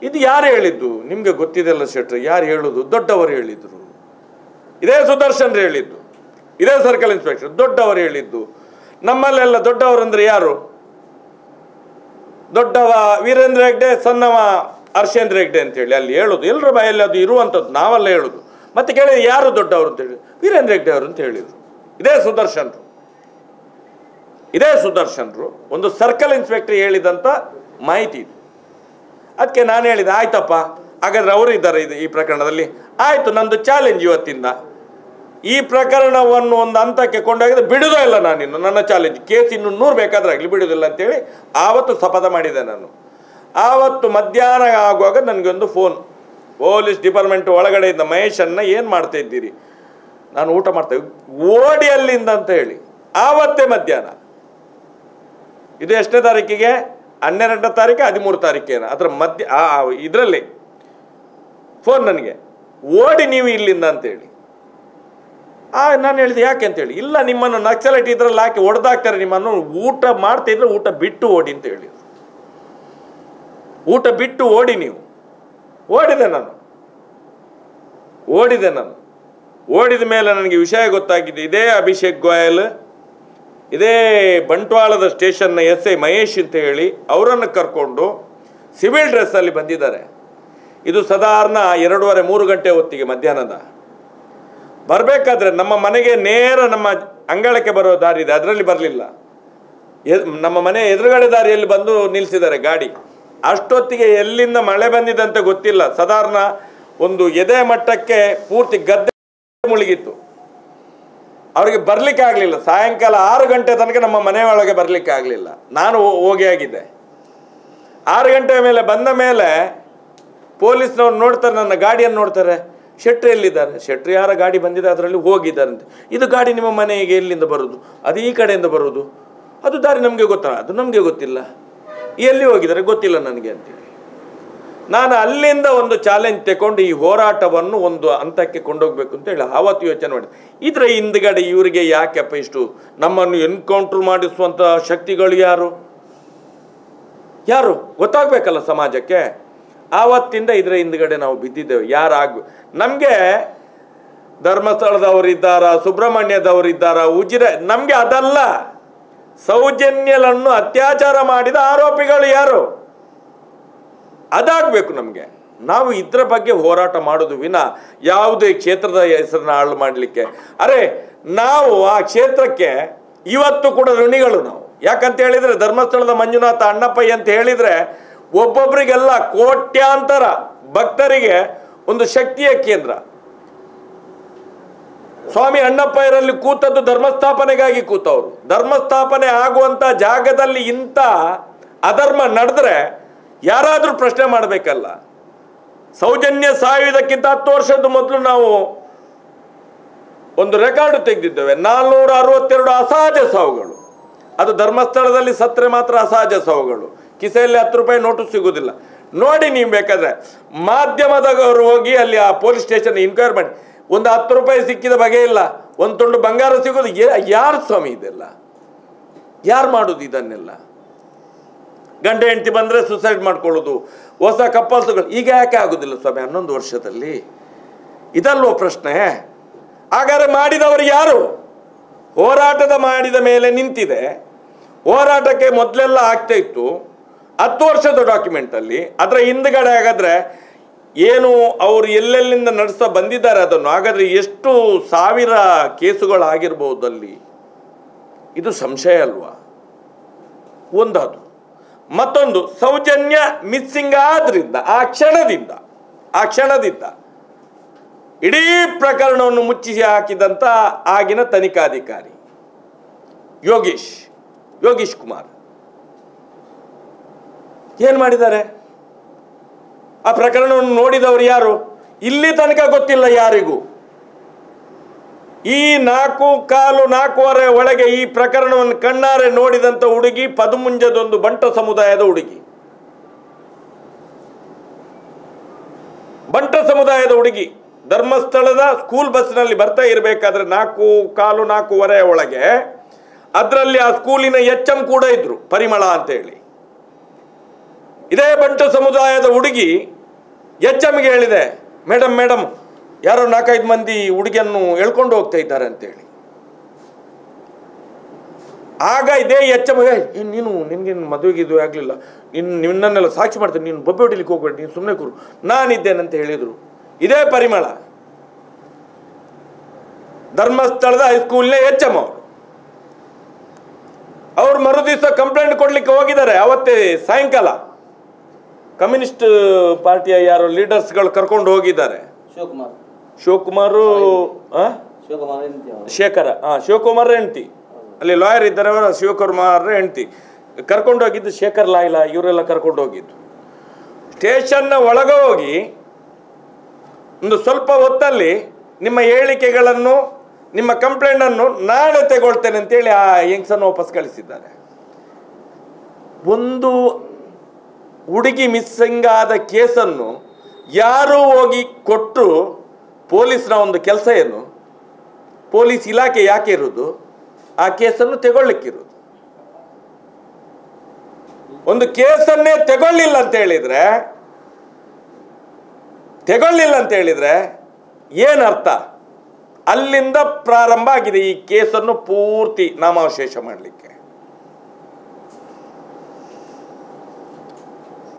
ಇದು ಯಾರು ಹೇಳಿದ್ದು? ನಿಮಗೆ ಗೊತ್ತಿದೆಲ್ಲ ಶೆಟ್ರೆ, ಯಾರು ಹೇಳೋದು? ದೊಡ್ಡವರು ಹೇಳಿದರು. ಇದೇ ಸುದರ್ಶನ್ ಹೇಳಿದ್ದು, ಇದೇ ಸರ್ಕಲ್ ಇನ್ಸ್ಪೆಕ್ಟರ್ ದೊಡ್ಡವರು ಹೇಳಿದ್ದು. ನಮ್ಮಲ್ಲೆಲ್ಲ ದೊಡ್ಡವರಂದ್ರೆ ಯಾರು? ದೊಡ್ಡವ ವೀರೇಂದ್ರ ಹೆಗ್ಡೆ, ಸಣ್ಣವ ಹರ್ಷೇಂದ್ರ ಹೆಗ್ಡೆ ಅಂತೇಳಿ ಅಲ್ಲಿ ಹೇಳೋದು, ಎಲ್ಲರ ಬಾಯಲ್ಲಿ ಅದು ಇರುವಂಥದ್ದು, ನಾವೆಲ್ಲ ಹೇಳೋದು. ಮತ್ತೆ ಕೇಳಿದ್ರೆ ಯಾರು ದೊಡ್ಡವರು ಅಂತೇಳಿ, ವೀರೇಂದ್ರ ಹೆಗ್ಡೆ ಅವರು ಅಂತ ಹೇಳಿದರು. ಇದೇ ಸುದರ್ಶನ್ರು ಒಂದು ಸರ್ಕಲ್ ಇನ್ಸ್ಪೆಕ್ಟರ್ ಹೇಳಿದಂಥ ಮಾಹಿತಿ ಇದು. ಅದಕ್ಕೆ ನಾನು ಹೇಳಿದೆ, ಆಯ್ತಪ್ಪ ಹಾಗಾದ್ರೆ ಅವರು ಇದ್ದಾರೆ ಈ ಪ್ರಕರಣದಲ್ಲಿ, ಆಯಿತು, ನಂದು ಚಾಲೆಂಜ್ ಇವತ್ತಿಂದ ಈ ಪ್ರಕರಣವನ್ನು ಒಂದು ಹಂತಕ್ಕೆ ಕೊಂಡೋಗಿದ್ರೆ ಬಿಡುವುದೇ ಇಲ್ಲ ನಾನಿನ್ನು, ನನ್ನ ಚಾಲೆಂಜ್, ಕೇಸ್ ಇನ್ನು 100 ಬೇಕಾದ್ರೆ ಆಗಲಿ ಬಿಡುವುದಿಲ್ಲ ಅಂತೇಳಿ ಆವತ್ತು ಶಪಥ ಮಾಡಿದೆ ನಾನು. ಆವತ್ತು ಮಧ್ಯಾಹ್ನ ಆಗುವಾಗ ನನಗೊಂದು ಫೋನ್, ಪೊಲೀಸ್ ಡಿಪಾರ್ಟ್ಮೆಂಟ್ ಒಳಗಡೆಯಿಂದ, ಮಹೇಶನ್ನ ಏನು ಮಾಡ್ತಾ ಇದ್ದೀರಿ? ನಾನು ಊಟ ಮಾಡ್ತೇವೆ, ಓಡಿ ಅಲ್ಲಿಂದ ಅಂತ ಹೇಳಿ. ಆವತ್ತೇ ಮಧ್ಯಾಹ್ನ, ಇದು ಎಷ್ಟನೇ ತಾರೀಕಿಗೆ? 12ನೇ ತಾರೀಕು 13 ತಾರೀಕೇನ ಅದರ ಇದರಲ್ಲಿ ಫೋನ್ ನನಗೆ, ಓಡಿ ನೀವು ಇಲ್ಲಿಂದ ಅಂತೇಳಿ. ನಾನು ಹೇಳಿದೆ ಯಾಕೆ ಅಂತೇಳಿ, ಇಲ್ಲ ನಿಮ್ಮನ್ನು ನಕ್ಸಲೈಟ್ ಇದ್ರಲ್ಲಿ ಹಾಕಿ ಹೊಡೆದಾಕ್ತಾರೆ, ನಿಮ್ಮನ್ನು ಊಟ ಮಾಡ್ತಿದ್ರೆ ಊಟ ಬಿಟ್ಟು ಓಡಿ ಅಂತ ಹೇಳಿ. ಊಟ ಬಿಟ್ಟು ಓಡಿ ನೀವು. ಓಡಿದೆ ನಾನು. ಓಡಿದ ಮೇಲೆ ನನಗೆ ವಿಷಯ ಗೊತ್ತಾಗಿದೆ. ಇದೇ ಅಭಿಷೇಕ್ ಗೋಯಲ್, ಇದೇ ಬಂಟ್ವಾಳದ ಸ್ಟೇಷನ್ನ SI ಮಹೇಶ್ ಅಂತ ಹೇಳಿ ಅವರನ್ನು ಕರ್ಕೊಂಡು ಸಿವಿಲ್ ಡ್ರೆಸ್ಸಲ್ಲಿ ಬಂದಿದ್ದಾರೆ. ಇದು ಸಾಧಾರಣ 2:30-3 ಗಂಟೆ ಹೊತ್ತಿಗೆ ಮಧ್ಯಾಹ್ನದ. ಬರಬೇಕಾದ್ರೆ ನಮ್ಮ ಮನೆಗೆ ನೇರ ನಮ್ಮ ಅಂಗಳಕ್ಕೆ ಬರೋ ದಾರಿ ಇದೆ, ಅದರಲ್ಲಿ ಬರಲಿಲ್ಲ. ನಮ್ಮ ಮನೆ ಎದುರುಗಡೆ ದಾರಿಯಲ್ಲಿ ಬಂದು ನಿಲ್ಲಿಸಿದ್ದಾರೆ ಗಾಡಿ. ಅಷ್ಟೊತ್ತಿಗೆ ಎಲ್ಲಿಂದ ಮಳೆ ಬಂದಿದೆ ಗೊತ್ತಿಲ್ಲ. ಸಾಧಾರಣ ಒಂದು ಎದೆ ಮಟ್ಟಕ್ಕೆ ಪೂರ್ತಿ ಗದ್ದೆ ಮುಳುಗಿತ್ತು. ಅವರಿಗೆ ಬರಲಿಕ್ಕೆ ಆಗಲಿಲ್ಲ. ಸಾಯಂಕಾಲ 6 ಗಂಟೆ ತನಕ ನಮ್ಮ ಮನೆಯೊಳಗೆ ಬರಲಿಕ್ಕೆ ಆಗಲಿಲ್ಲ. ನಾನು ಹೋಗಿ ಆಗಿದ್ದೆ. 6 ಗಂಟೆ ಮೇಲೆ ಬಂದ ಮೇಲೆ ಪೊಲೀಸ್ನವ್ರು ನೋಡ್ತಾರೆ, ನನ್ನ ಗಾಡಿಯನ್ನು ನೋಡ್ತಾರೆ. ಶೆಟ್ರಿ ಎಲ್ಲಿದ್ದಾರೆ? ಶೆಟ್ರಿ ಯಾರ ಗಾಡಿ ಬಂದಿದೆ ಅದರಲ್ಲಿ ಹೋಗಿದ್ದಾರಂತೆ. ಇದು ಗಾಡಿ ನಿಮ್ಮ ಮನೆಗೆ ಎಲ್ಲಿಂದ ಬರೋದು? ಅದು ಈ ಕಡೆಯಿಂದ ಬರೋದು. ಅದು ದಾರಿ ನಮಗೆ ಗೊತ್ತಲ್ಲ? ಅದು ನಮಗೆ ಗೊತ್ತಿಲ್ಲ. ಎಲ್ಲಿ ಹೋಗಿದ್ದಾರೆ ಗೊತ್ತಿಲ್ಲ ನನಗೆ ಅಂತೇಳಿ ನಾನು ಅಲ್ಲಿಂದ ಒಂದು ಚಾಲೆಂಜ್ ತಗೊಂಡು ಈ ಹೋರಾಟವನ್ನು ಒಂದು ಹಂತಕ್ಕೆ ಕೊಂಡೋಗ್ಬೇಕು ಅಂತೇಳಿ ಆವತ್ತು ಯೋಚನೆ ಮಾಡಿದೆ. ಇದರ ಹಿಂದ್ಗಡೆ ಇವರಿಗೆ ಯಾಕೆಪ್ಪ ಇಷ್ಟು ನಮ್ಮನ್ನು ಎನ್ಕೌಂಟ್ರ್ ಮಾಡಿಸುವಂಥ ಶಕ್ತಿಗಳು ಯಾರು ಗೊತ್ತಾಗಬೇಕಲ್ಲ ಸಮಾಜಕ್ಕೆ. ಆವತ್ತಿಂದ ಇದರ ಹಿಂದ್ಗಡೆ ನಾವು ಬಿದ್ದಿದ್ದೇವೆ. ನಮಗೆ ಧರ್ಮಸ್ಥಳದವರಿದ್ದಾರ, ಸುಬ್ರಹ್ಮಣ್ಯದವರಿದ್ದಾರ, ನಮಗೆ ಅದಲ್ಲ. ಸೌಜನ್ಯಲನ್ನು ಅತ್ಯಾಚಾರ ಮಾಡಿದ ಆರೋಪಿಗಳು ಯಾರು ಅದಾಗಬೇಕು ನಮಗೆ. ನಾವು ಇದರ ಬಗ್ಗೆ ಹೋರಾಟ ಮಾಡೋದು ವಿನ ಯಾವುದೇ ಕ್ಷೇತ್ರದ ಹೆಸರನ್ನ ಹಾಳು ಮಾಡಲಿಕ್ಕೆ. ನಾವು ಆ ಕ್ಷೇತ್ರಕ್ಕೆ ಇವತ್ತು ಕೂಡ ಋಣಿಗಳು ನಾವು. ಯಾಕಂತ ಹೇಳಿದರೆ ಧರ್ಮಸ್ಥಳದ ಮಂಜುನಾಥ ಅಣ್ಣಪ್ಪಯ್ಯ ಅಂತ ಹೇಳಿದರೆ ಒಬ್ಬೊಬ್ಬರಿಗೆಲ್ಲ ಕೋಟ್ಯಾಂತರ ಭಕ್ತರಿಗೆ ಒಂದು ಶಕ್ತಿಯ ಕೇಂದ್ರ. ಸ್ವಾಮಿ ಅಣ್ಣಪ್ಪಯ್ಯರಲ್ಲಿ ಕೂತದ್ದು ಧರ್ಮಸ್ಥಾಪನೆಗಾಗಿ ಕೂತವರು. ಧರ್ಮಸ್ಥಾಪನೆ ಆಗುವಂಥ ಜಾಗದಲ್ಲಿ ಇಂಥ ಅಧರ್ಮ ನಡೆದ್ರೆ ಯಾರಾದರೂ ಪ್ರಶ್ನೆ ಮಾಡಬೇಕಲ್ಲ. ಸೌಜನ್ಯ ಸಾಯುವುದಕ್ಕಿಂತ 10 ವರ್ಷದ ಮೊದಲು ನಾವು ಒಂದು ರೆಕಾರ್ಡ್ ತೆಗೆದಿದ್ದೇವೆ. 462 ಅಸಹಜ ಸಾವುಗಳು. ಅದು ಧರ್ಮಸ್ಥಳದಲ್ಲಿ ಸತ್ತರೆ ಮಾತ್ರ ಅಸಹಜ ಸಾವುಗಳು. ಕಿಸೆಯಲ್ಲಿ 10 ರೂಪಾಯಿ ನೋಟು ಸಿಗುವುದಿಲ್ಲ. ನೋಡಿ ನೀವು ಬೇಕಾದ್ರೆ ಮಾಧ್ಯಮದವರು ಹೋಗಿ ಅಲ್ಲಿ ಆ ಪೊಲೀಸ್ ಸ್ಟೇಷನ್ ಇನ್ಕ್ವೈರ್ ಮಾಡಿ. ಒಂದು 10 ರೂಪಾಯಿ ಸಿಕ್ಕಿದ ಬಗೆ ಇಲ್ಲ, ಒಂದು ತುಂಡು ಬಂಗಾರ ಸಿಗೋದು ಯಾರು ಸ್ವಾಮಿ? ಇದೆಲ್ಲ ಯಾರು ಮಾಡೋದು? ಇದನ್ನೆಲ್ಲ ಗಂಡ ಹೆಂಡತಿ ಬಂದರೆ ಸುಸೈಡ್ ಮಾಡ್ಕೊಳ್ಳೋದು, ಹೊಸ ಕಪ್ಪಲ್ಸ್ಗಳು. ಈಗ ಯಾಕೆ ಆಗೋದಿಲ್ಲ ಸ್ವಾಮಿ 11 ವರ್ಷದಲ್ಲಿ? ಇದಲ್ವೋ ಪ್ರಶ್ನೆ. ಹಾಗಾದ್ರೆ ಮಾಡಿದವರು ಯಾರು? ಹೋರಾಟದ ಮಾಡಿದ ಮೇಲೆ ನಿಂತಿದೆ. ಹೋರಾಟಕ್ಕೆ ಮೊದಲೆಲ್ಲ ಆಗ್ತಾ ಇತ್ತು 10 ವರ್ಷದ ಡಾಕ್ಯುಮೆಂಟಲ್ಲಿ. ಅದರ ಹಿಂದ್ಗಡೆ ಹಾಗಾದ್ರೆ ಏನು ಅವರು ಎಲ್ಲೆಲ್ಲಿಂದ ನಡೆಸ್ತಾ ಬಂದಿದ್ದಾರೆ ಅದನ್ನು. ಹಾಗಾದರೆ ಎಷ್ಟು ಸಾವಿರ ಕೇಸುಗಳಾಗಿರ್ಬೋದು ಅಲ್ಲಿ, ಇದು ಸಂಶಯ ಅಲ್ವಾ? ಒಂದದು. ಮತ್ತೊಂದು, ಸೌಜನ್ಯ ಮಿಸ್ಸಿಂಗ್ ಆದ್ರಿಂದ ಆ ಕ್ಷಣದಿಂದ ಇಡೀ ಪ್ರಕರಣವನ್ನು ಮುಚ್ಚಿಸಿ ಹಾಕಿದಂಥ ಆಗಿನ ತನಿಖಾಧಿಕಾರಿ ಯೋಗೀಶ್ ಕುಮಾರ್ ಏನು ಮಾಡಿದ್ದಾರೆ? ಆ ಪ್ರಕರಣವನ್ನು ನೋಡಿದವರು ಯಾರು? ಇಲ್ಲಿ ತನಕ ಗೊತ್ತಿಲ್ಲ ಯಾರಿಗೂ. ಈ 4:15 ಒಳಗೆ ಈ ಪ್ರಕರಣವನ್ನು ಕಣ್ಣಾರೆ ನೋಡಿದಂಥ ಹುಡುಗಿ ಪದುಮುಂಜದೊಂದು ಬಂಟ ಸಮುದಾಯದ ಹುಡುಗಿ ಧರ್ಮಸ್ಥಳದ ಸ್ಕೂಲ್ ಬಸ್ನಲ್ಲಿ ಬರ್ತಾ ಇರಬೇಕಾದ್ರೆ 4:15 ಒಳಗೆ ಅದರಲ್ಲಿ ಆ ಸ್ಕೂಲಿನ HM ಕೂಡ ಇದ್ರು, ಪರಿಮಳ ಅಂತೇಳಿ. ಇದೇ ಬಂಟ ಸಮುದಾಯದ ಹುಡುಗಿ HMಗೆ ಹೇಳಿದೆ, ಮೇಡಮ್ ಯಾರೋ 4-5 ಮಂದಿ ಹುಡುಗಿಯನ್ನು ಎಳ್ಕೊಂಡು ಹೋಗ್ತಾ ಇದ್ದಾರೆ ಅಂತೇಳಿ. ಆಗ ಇದೇ HM, ನಿನಗೆ ಮದುವೆಗೆ ಇದು ಆಗಲಿಲ್ಲ, ನಿನ್ನನ್ನೆಲ್ಲ ಸಾಕ್ಷಿ ಮಾಡ್ತೀನಿ, ನೀನು ಬೊಬ್ಬೆ ಹೊಡಿಲಿಕ್ಕೆ ಹೋಗ್ಬೇಡಿ, ನೀನು ಸುಮ್ಮನೆ ಕೂರು, ನಾನಿದ್ದೇನಂತ ಹೇಳಿದರು. ಇದೇ ಪರಿಮಳ ಧರ್ಮಸ್ಥಳದ ಹೈಸ್ಕೂಲ್ನ HM ಅವರು ಮರುದಿವಸ ಕಂಪ್ಲೇಂಟ್ ಕೊಡ್ಲಿಕ್ಕೆ ಹೋಗಿದ್ದಾರೆ. ಅವತ್ತೇ ಸಾಯಂಕಾಲ ಕಮ್ಯುನಿಸ್ಟ್ ಪಾರ್ಟಿಯ ಯಾರೋ ಲೀಡರ್ಸ್ಗಳು ಕರ್ಕೊಂಡು ಹೋಗಿದ್ದಾರೆ. ಶಿವಕುಮಾರ್ ಹೆಂಡತಿ, ಅಲ್ಲಿ ಲಾಯರ್ ಇದ್ದಾರೆ, ಅವರ ಶಿವಕುಮಾರ್ ಹೆಂಡತಿ ಕರ್ಕೊಂಡು ಹೋಗಿದ್ದು. ಶೇಖರ್ ಲಾಯ್ಲ ಇವರೆಲ್ಲ ಕರ್ಕೊಂಡು ಹೋಗಿದ್ದು. ಸ್ಟೇಷನ್ನ ಒಳಗೆ ಹೋಗಿ ಒಂದು ಸ್ವಲ್ಪ ಹೊತ್ತಲ್ಲಿ ನಿಮ್ಮ ಹೇಳಿಕೆಗಳನ್ನು, ನಿಮ್ಮ ಕಂಪ್ಲೇಂಟನ್ನು ನಾಳೆ ತಗೊಳ್ತೇನೆ ಅಂತೇಳಿ ಆ ಯಂಗ್ಸನ್ನು ವಾಪಸ್ ಕಳಿಸಿದ್ದಾರೆ. ಒಂದು ಹುಡುಗಿ ಮಿಸ್ಸಿಂಗ್ ಆದ ಕೇಸನ್ನು ಯಾರು ಹೋಗಿ ಕೊಟ್ಟು, ಪೊಲೀಸ್ನ ಒಂದು ಕೆಲಸ ಏನು? ಪೊಲೀಸ್ ಇಲಾಖೆ ಯಾಕೆ ಇರೋದು? ಆ ಕೇಸನ್ನು ತಗೊಳ್ಳಿಕ್ಕಿರೋದು. ಒಂದು ಕೇಸನ್ನೇ ತಗೊಳ್ಳಿಲ್ಲ ಅಂತ ಹೇಳಿದ್ರೆ ಏನರ್ಥ? ಅಲ್ಲಿಂದ ಪ್ರಾರಂಭ ಆಗಿದೆ ಈ ಕೇಸನ್ನು ಪೂರ್ತಿ ನಾಮಾವಶೇಷ ಮಾಡಲಿಕ್ಕೆ.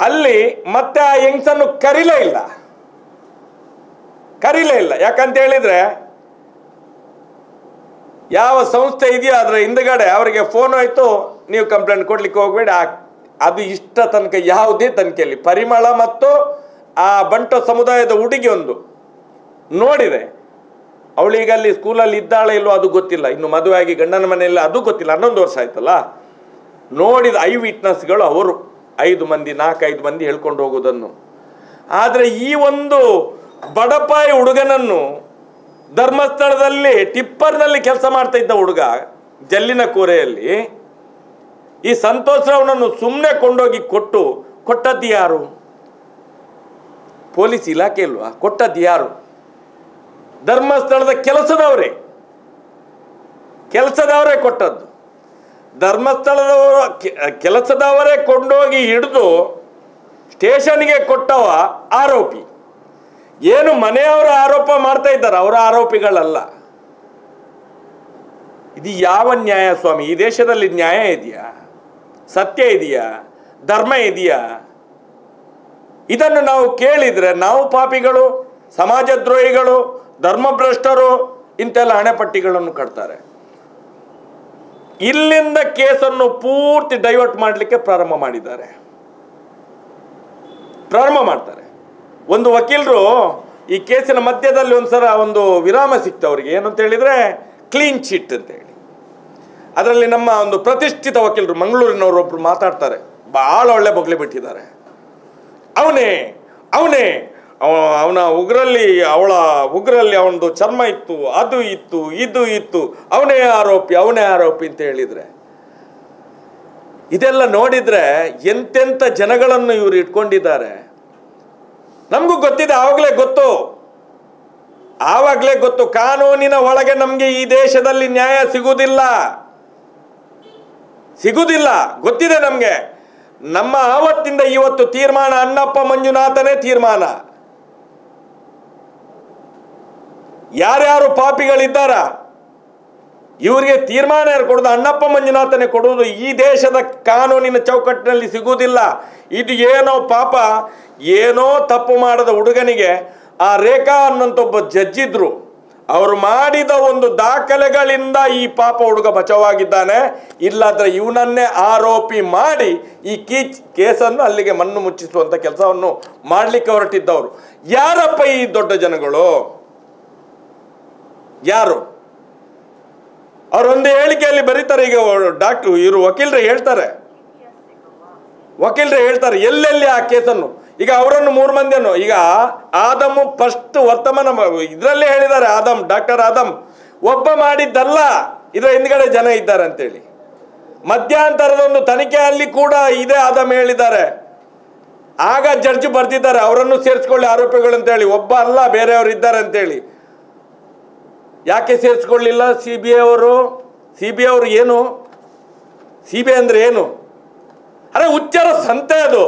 ಅಲ್ಲಿ ಮತ್ತೆ ಆ ಯಂಗ್ಸನ್ನು ಕರೀಲೇ ಇಲ್ಲ. ಯಾಕಂತ ಹೇಳಿದ್ರೆ ಯಾವ ಸಂಸ್ಥೆ ಇದೆಯೋ ಅದರ ಹಿಂದ್ಗಡೆ ಅವರಿಗೆ ಫೋನ್ ಆಯ್ತು, ನೀವು ಕಂಪ್ಲೇಂಟ್ ಕೊಡ್ಲಿಕ್ಕೆ ಹೋಗ್ಬೇಡಿ. ಅದು ಇಷ್ಟ ತನಕ ಯಾವುದೇ ತನಿಖೆಯಲ್ಲಿ ಪರಿಮಳ ಮತ್ತು ಆ ಬಂಟ ಸಮುದಾಯದ ಹುಡುಗಿ ಒಂದು ನೋಡಿದೆ. ಅವಳೀಗ ಅಲ್ಲಿ ಸ್ಕೂಲಲ್ಲಿ ಇದ್ದಾಳೆ ಇಲ್ಲೋ ಅದು ಗೊತ್ತಿಲ್ಲ, ಇನ್ನು ಮದುವೆ ಆಗಿ ಗಂಡನ ಮನೆಯಲ್ಲಿ ಅದು ಗೊತ್ತಿಲ್ಲ, 11 ವರ್ಷ ಆಯ್ತಲ್ಲ. ನೋಡಿದ ಐ ವಿಟ್ನೆಸ್ಗಳು ಅವರು 4-5 ಮಂದಿ ಹೇಳ್ಕೊಂಡು ಹೋಗೋದನ್ನು. ಆದರೆ ಈ ಒಂದು ಬಡಪಾಯಿ ಹುಡುಗನನ್ನು ಧರ್ಮಸ್ಥಳದಲ್ಲಿ ಟಿಪ್ಪರ್ನಲ್ಲಿ ಕೆಲಸ ಮಾಡ್ತಾ ಇದ್ದ ಹುಡುಗ ಜಲ್ಲಿನ ಕೋರೆಯಲ್ಲಿ ಈ ಸಂತೋಷ್ ರಾವ್ನನ್ನು ಸುಮ್ಮನೆ ಕೊಂಡೋಗಿ ಕೊಟ್ಟದ್ದು ಯಾರು? ಪೊಲೀಸ್ ಇಲಾಖೆ ಇಲ್ವಾ? ಕೊಟ್ಟದ್ದು ಯಾರು? ಧರ್ಮಸ್ಥಳದ ಕೆಲಸದವರೇ ಕೊಟ್ಟದ್ದು. ಧರ್ಮಸ್ಥಳದವರು ಕೆಲಸದವರೇ ಕೊಂಡೋಗಿ ಹಿಡಿದು ಸ್ಟೇಷನ್ಗೆ ಕೊಟ್ಟವ ಆರೋಪಿ. ಏನು ಮನೆಯವರು ಆರೋಪ ಮಾಡ್ತಾ ಇದ್ದಾರೆ, ಅವರ ಆರೋಪಿಗಳಲ್ಲ. ಇದು ಯಾವ ನ್ಯಾಯ ಸ್ವಾಮಿ? ಈ ದೇಶದಲ್ಲಿ ನ್ಯಾಯ ಇದೆಯಾ? ಸತ್ಯ ಇದೆಯಾ? ಧರ್ಮ ಇದೆಯಾ? ಇದನ್ನು ನಾವು ಕೇಳಿದರೆ ನಾವು ಪಾಪಿಗಳು, ಸಮಾಜದ್ರೋಹಿಗಳು, ಧರ್ಮಭ್ರಷ್ಟರು ಇಂತೆಲ್ಲ ಹಣೆಪಟ್ಟಿಗಳನ್ನು ಕಟ್ತಾರೆ. ಇಲ್ಲಿಂದ ಕೇಸನ್ನು ಪೂರ್ತಿ ಡೈವರ್ಟ್ ಮಾಡಲಿಕ್ಕೆ ಪ್ರಾರಂಭ ಮಾಡ್ತಾರೆ. ಒಂದು ವಕೀಲರು ಈ ಕೇಸಿನ ಮಧ್ಯದಲ್ಲಿ ಒಂದ್ಸಲ ಒಂದು ವಿರಾಮ ಸಿಕ್ತು ಅವರಿಗೆ. ಏನಂತ ಹೇಳಿದರೆ ಕ್ಲೀನ್ ಚಿಟ್ ಅಂತ ಹೇಳಿ. ಅದರಲ್ಲಿ ನಮ್ಮ ಒಂದು ಪ್ರತಿಷ್ಠಿತ ವಕೀಲರು ಮಂಗಳೂರಿನವರೊಬ್ಬರು ಮಾತಾಡ್ತಾರೆ, ಭಾಳ ಒಳ್ಳೆ ಬೊಗಳೆ ಬಿಟ್ಟಿದ್ದಾರೆ. ಅವನ ಉಗ್ರಲ್ಲಿ ಅವನದು ಚರ್ಮ ಇತ್ತು, ಅದು ಇತ್ತು, ಇದು ಇತ್ತು, ಅವನೇ ಆರೋಪಿ ಅಂತ ಹೇಳಿದರೆ, ಇದೆಲ್ಲ ನೋಡಿದರೆ ಎಂತೆಂಥ ಜನಗಳನ್ನು ಇವರು ಇಟ್ಕೊಂಡಿದ್ದಾರೆ. ನಮಗೂ ಗೊತ್ತಿದೆ, ಆವಾಗಲೇ ಗೊತ್ತು ಕಾನೂನಿನ ಒಳಗೆ ನಮಗೆ ಈ ದೇಶದಲ್ಲಿ ನ್ಯಾಯ ಸಿಗುವುದಿಲ್ಲ ಗೊತ್ತಿದೆ ನಮಗೆ. ನಮ್ಮ ಆವತ್ತಿಂದ ಇವತ್ತು ತೀರ್ಮಾನ ಅಣ್ಣಪ್ಪ ಮಂಜುನಾಥನೇ ತೀರ್ಮಾನ. ಯಾರ್ಯಾರು ಪಾಪಿಗಳಿದ್ದಾರ ಇವರಿಗೆ ತೀರ್ಮಾನ ಯಾರು ಕೊಡೋದು? ಅಣ್ಣಪ್ಪ ಮಂಜುನಾಥನೇ ಕೊಡುವುದು. ಈ ದೇಶದ ಕಾನೂನಿನ ಚೌಕಟ್ಟಿನಲ್ಲಿ ಸಿಗುವುದಿಲ್ಲ. ಇದು ಏನೋ ಪಾಪ, ಏನೋ ತಪ್ಪು ಮಾಡದ ಹುಡುಗನಿಗೆ ಆ ರೇಖಾ ಅನ್ನಂತ ಒಬ್ಬ ಜಡ್ಜ್ ಇದ್ರು, ಅವರು ಮಾಡಿದ ಒಂದು ದಾಖಲೆಗಳಿಂದ ಈ ಪಾಪ ಹುಡುಗ ಬಚಾವಾಗಿದ್ದಾನೆ. ಇಲ್ಲಾಂದ್ರೆ ಇವನನ್ನೇ ಆರೋಪಿ ಮಾಡಿ ಈ ಕೇಸನ್ನು ಅಲ್ಲಿಗೆ ಮಣ್ಣು ಮುಚ್ಚಿಸುವಂತ ಕೆಲಸವನ್ನು ಮಾಡಲಿಕ್ಕೆ ಹೊರಟಿದ್ದವರು ಯಾರಪ್ಪ ಈ ದೊಡ್ಡ ಜನಗಳು? ಯಾರು? ಅವರೊಂದು ಹೇಳಿಕೆಯಲ್ಲಿ ಬರೀತಾರೆ. ಈಗ ಡಾಕ್ಟರ್ ಇವರು ವಕೀಲರೇ ಹೇಳ್ತಾರೆ ಎಲ್ಲೆಲ್ಲಿ ಆ ಕೇಸನ್ನು. ಈಗ ಅವರನ್ನು 3 ಮಂದಿಯನ್ನು, ಈಗ ಆದಮ್ ಫಸ್ಟ್ ವರ್ತಮಾನ ಇದರಲ್ಲೇ ಹೇಳಿದ್ದಾರೆ, ಡಾಕ್ಟರ್ ಆದಮ್ ಒಬ್ಬ ಮಾಡಿದ್ದಲ್ಲ, ಇದರ ಹಿಂದ್ಗಡೆ ಜನ ಇದ್ದಾರೆ ಅಂತೇಳಿ. ಮಧ್ಯಂತರದ ಒಂದು ತನಿಖೆಯಲ್ಲಿ ಕೂಡ ಇದೇ ಆದಮ್ ಹೇಳಿದ್ದಾರೆ. ಆಗ ಜಡ್ಜ್ ಬರ್ದಿದ್ದಾರೆ ಅವರನ್ನು ಸೇರಿಸ್ಕೊಳ್ಳಿ ಆರೋಪಿಗಳು ಅಂತೇಳಿ, ಒಬ್ಬ ಅಲ್ಲ ಬೇರೆಯವರು ಇದ್ದಾರೆ ಅಂತೇಳಿ. ಯಾಕೆ ಸೇರಿಸ್ಕೊಳ್ಳಿಲ್ಲ CBI ಅವರು? CBI ಅವರು ಏನು? CBI ಅಂದ್ರೆ ಏನು? ಅರೆ ಹುಚ್ಚರ ಸಂತೆ ಅದು.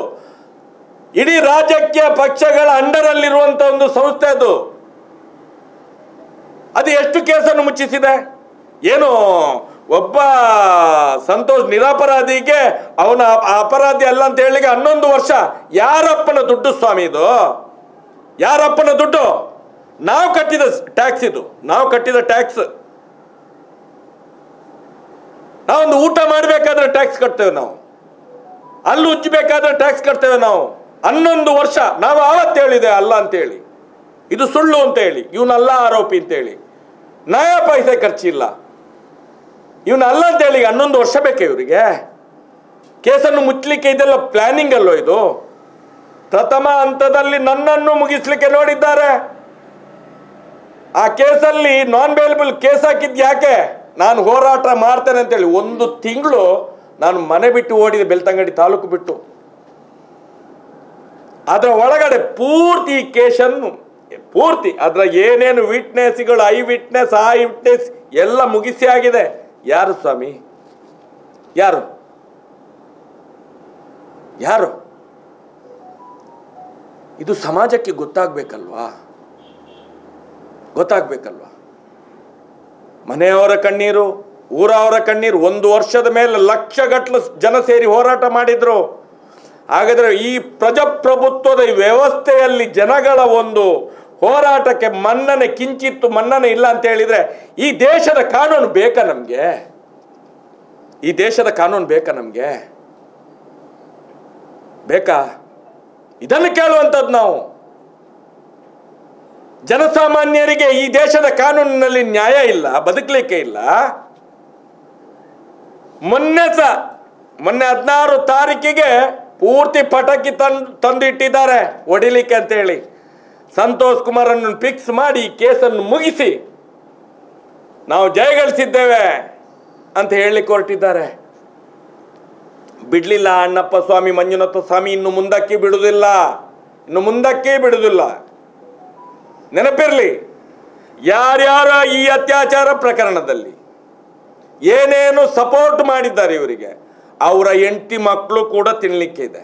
ಇಡೀ ರಾಜಕೀಯ ಪಕ್ಷಗಳ ಅಂಡರಲ್ಲಿರುವಂತ ಒಂದು ಸಂಸ್ಥೆ ಅದು. ಅದು ಎಷ್ಟು ಕೇಸನ್ನು ಮುಚ್ಚಿಸಿದೆ? ಏನು ಒಬ್ಬ ಸಂತೋಷ್ ನಿರಪರಾಧಿಗೆ ಅವನ ಅಪರಾಧಿ ಅಲ್ಲ ಅಂತ ಹೇಳಿಗೆ 11 ವರ್ಷ. ಯಾರಪ್ಪನ ದುಡ್ಡು ಸ್ವಾಮಿ ಇದು? ಯಾರಪ್ಪನ ದುಡ್ಡು? ನಾವು ಕಟ್ಟಿದ ಟ್ಯಾಕ್ಸ್ ಇದು. ನಾವು ಕಟ್ಟಿದ ಟ್ಯಾಕ್ಸ್. ನಾವೊಂದು ಊಟ ಮಾಡಬೇಕಾದ್ರೆ ಟ್ಯಾಕ್ಸ್ ಕಟ್ತೇವೆ, ನಾವು ಅಲ್ಲಿ ಉಜ್ಜಬೇಕಾದ್ರೆ ಟ್ಯಾಕ್ಸ್ ಕಟ್ತೇವೆ ನಾವು. 11 ವರ್ಷ ನಾವು ಆವತ್ತು ಹೇಳಿದೆ ಅಲ್ಲ ಅಂತೇಳಿ, ಇದು ಸುಳ್ಳು ಅಂತ ಹೇಳಿ, ಇವನಲ್ಲ ಆರೋಪಿ ಅಂತೇಳಿ. ನಯಾ ಪೈಸೆ ಖರ್ಚಿಲ್ಲ, ಇವನಲ್ಲ ಅಂತೇಳಿ 11 ವರ್ಷ ಬೇಕೆ ಇವರಿಗೆ? ಕೇಸನ್ನು ಮುಚ್ಚಲಿಕ್ಕೆ ಇದೆಲ್ಲ ಪ್ಲಾನಿಂಗ್ ಅಲ್ಲೋ ಇದು? ಪ್ರಥಮ ಹಂತದಲ್ಲಿ ನನ್ನನ್ನು ಮುಗಿಸ್ಲಿಕ್ಕೆ ನೋಡಿದ್ದಾರೆ. ಆ ಕೇಸಲ್ಲಿ ನಾನ್ ಬೇಲಬಲ್ ಕೇಸ್ ಹಾಕಿದ್ ಯಾಕೆ? ನಾನು ಹೋರಾಟ ಮಾಡ್ತೇನೆ ಅಂತೇಳಿ 1 ತಿಂಗಳು ನಾನು ಮನೆ ಬಿಟ್ಟು ಓಡಿದೆ, ಬೆಳ್ತಂಗಡಿ ತಾಲೂಕು ಬಿಟ್ಟು. ಅದರ ಒಳಗಡೆ ಪೂರ್ತಿ ಈ ಕೇಸನ್ನು ಪೂರ್ತಿ ಅದರ ಏನೇನು ವಿಟ್ನೆಸ್ಗಳು, ಐ ವಿಟ್ನೆಸ್ ಎಲ್ಲ ಮುಗಿಸಿ ಆಗಿದೆ. ಯಾರು ಸ್ವಾಮಿ? ಯಾರು? ಇದು ಸಮಾಜಕ್ಕೆ ಗೊತ್ತಾಗ್ಬೇಕಲ್ವಾ? ಮನೆಯವರ ಕಣ್ಣೀರು, ಊರವರ ಕಣ್ಣೀರು. 1 ವರ್ಷದ ಮೇಲೆ ಲಕ್ಷಗಟ್ಟಲೆ ಜನ ಸೇರಿ ಹೋರಾಟ ಮಾಡಿದ್ರು. ಹಾಗಾದ್ರೆ ಈ ಪ್ರಜಾಪ್ರಭುತ್ವದ ವ್ಯವಸ್ಥೆಯಲ್ಲಿ ಜನಗಳ ಒಂದು ಹೋರಾಟಕ್ಕೆ ಮನ್ನಣೆ, ಕಿಂಚಿತ್ತು ಮನ್ನಣೆ ಇಲ್ಲ ಅಂತ ಹೇಳಿದ್ರೆ ಈ ದೇಶದ ಕಾನೂನು ಬೇಕಾ ನಮ್ಗೆ? ಈ ದೇಶದ ಕಾನೂನು ಬೇಕಾ ನಮ್ಗೆ? ಬೇಕಾ? ಇದನ್ನು ಕೇಳುವಂಥದ್ದು ನಾವು. ಜನಸಾಮಾನ್ಯರಿಗೆ ಈ ದೇಶದ ಕಾನೂನಿನಲ್ಲಿ ನ್ಯಾಯ ಇಲ್ಲ, ಬದುಕಲಿಕ್ಕೆ ಇಲ್ಲ. ಮೊನ್ನೆ 16 ತಾರೀಕಿಗೆ ಪೂರ್ತಿ ಪಟಾಕಿ ತಂದು ಇಟ್ಟಿದ್ದಾರೆ ಹೊಡಿಲಿಕ್ಕೆ ಅಂತ ಹೇಳಿ. ಸಂತೋಷ್ ಕುಮಾರ್ ಅನ್ನು ಫಿಕ್ಸ್ ಮಾಡಿ ಕೇಸನ್ನು ಮುಗಿಸಿ ನಾವು ಜಯಗಳಿಸಿದ್ದೇವೆ ಅಂತ ಹೇಳಲಿಕ್ಕೆ ಹೊರಟಿದ್ದಾರೆ. ಬಿಡ್ಲಿಲ್ಲ ಅಣ್ಣಪ್ಪ ಸ್ವಾಮಿ, ಮಂಜುನಾಥ ಸ್ವಾಮಿ ಇನ್ನು ಮುಂದಕ್ಕೆ ಬಿಡುವುದಿಲ್ಲ. ನೆನಪಿರಲಿ, ಯಾರ್ಯಾರ ಈ ಅತ್ಯಾಚಾರ ಪ್ರಕರಣದಲ್ಲಿ ಏನೇನು ಸಪೋರ್ಟ್ ಮಾಡಿದ್ದಾರೆ ಇವರಿಗೆ, ಅವರ 8 ಮಕ್ಕಳು ಕೂಡ ತಿನ್ಲಿಕ್ಕೆ ಇದೆ.